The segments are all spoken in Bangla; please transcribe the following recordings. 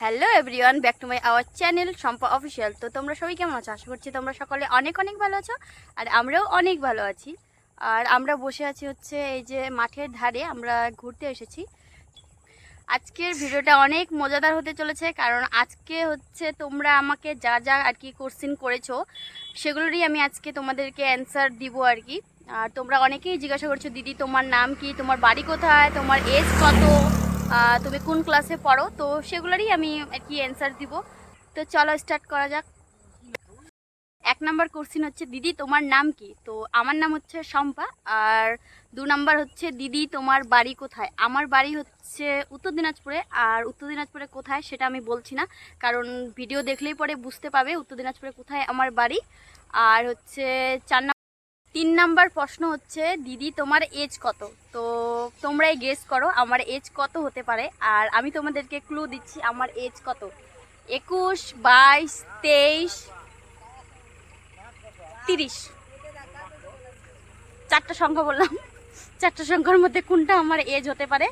Hello everyone, back to my our channel Shampa official. তো তোমরা সবাই কেমন আছো? আশা করছি তোমরা সকলে অনেক অনেক ভালো আছো, আর আমরাও অনেক ভালো আছি। আর আমরা বসে আছি হচ্ছে এই যে মাঠের ধারে, আমরা ঘুরতে এসেছি। আজকের ভিডিওটা অনেক মজাদার হতে চলেছে, কারণ আজকে হচ্ছে তোমরা আমাকে যা যা আর কি কোশ্চেন করেছো সেগুলোরই আমি আজকে তোমাদেরকে অ্যান্সার দিব আর কি। আর তোমরা অনেকেই জিজ্ঞাসা করছো, দিদি তোমার নাম কি, তোমার বাড়ি কোথায়, তোমার এজ কত, তুমি কোন ক্লাসে পড়ো, তো সেগুলোরই আমি আর কি অ্যান্সার দিব। তো চলো স্টার্ট করা যাক। 1 নম্বর কোশ্চেন হচ্ছে, দিদি তোমার নাম কি? তো আমার নাম হচ্ছে শম্পা। আর 2 নম্বর হচ্ছে, দিদি তোমার বাড়ি কোথায়? আমার বাড়ি হচ্ছে উত্তর দিনাজপুরে। আর উত্তর দিনাজপুরে কোথায় সেটা আমি বলছি না, কারণ ভিডিও দেখলেই পরে বুঝতে পাবে উত্তর দিনাজপুরে কোথায় আমার বাড়ি। আর হচ্ছে 3 নম্বর প্রশ্ন হচ্ছে, দিদি তোমার এজ কত? তো তোমরাই গেস করো আমার এজ কত হতে পারে। আর আমি তোমাদেরকে ক্লু দিচ্ছি, আমার এজ কত: 21, 22, 23, 30। 4টা সংখ্যা বললাম, 4টা সংখ্যার মধ্যে কোনটা আমার এজ হতে পারে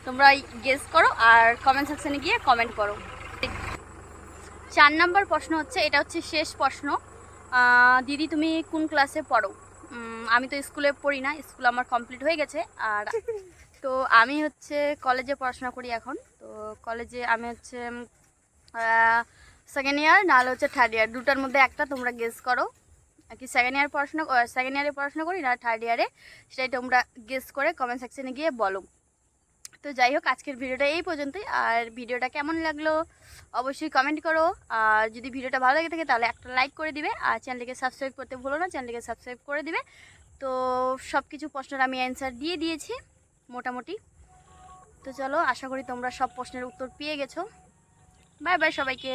তোমরা গেস করো আর কমেন্ট সেকশনে গিয়ে কমেন্ট করো। 4 নম্বর প্রশ্ন হচ্ছে, এটা হচ্ছে শেষ প্রশ্ন। দিদি তুমি কোন ক্লাসে পড়ো? আমি তো স্কুলে পড়ি না, স্কুল আমার কমপ্লিট হয়ে গেছে। আর তো আমি হচ্ছে কলেজে পড়াশোনা করি এখন। তো কলেজে আমি হচ্ছে সেকেন্ড ইয়ার, নাহলে হচ্ছে থার্ড ইয়ার, দুটার মধ্যে একটা তোমরা গেস করো। কি সেকেন্ড ইয়ারে পড়াশোনা করি না থার্ড ইয়ারে, সেটাই তোমরা গেস করে কমেন্ট সেকশনে গিয়ে বলো। তো যাই হোক, আজকের ভিডিওটা এই পর্যন্তই। আর ভিডিওটা কেমন লাগলো অবশ্যই কমেন্ট করো। আর যদি ভিডিওটা ভালো লেগে থাকে তাহলে একটা লাইক করে দিবে, আর চ্যানেলটিকে সাবস্ক্রাইব করতে ভুলো না, চ্যানেলটিকে সাবস্ক্রাইব করে দিবে। তো সব কিছু প্রশ্নের আমি অ্যান্সার দিয়ে দিয়েছি মোটামুটি। তো চলো, আশা করি তোমরা সব প্রশ্নের উত্তর পেয়ে গেছো। বাই বাই সবাইকে।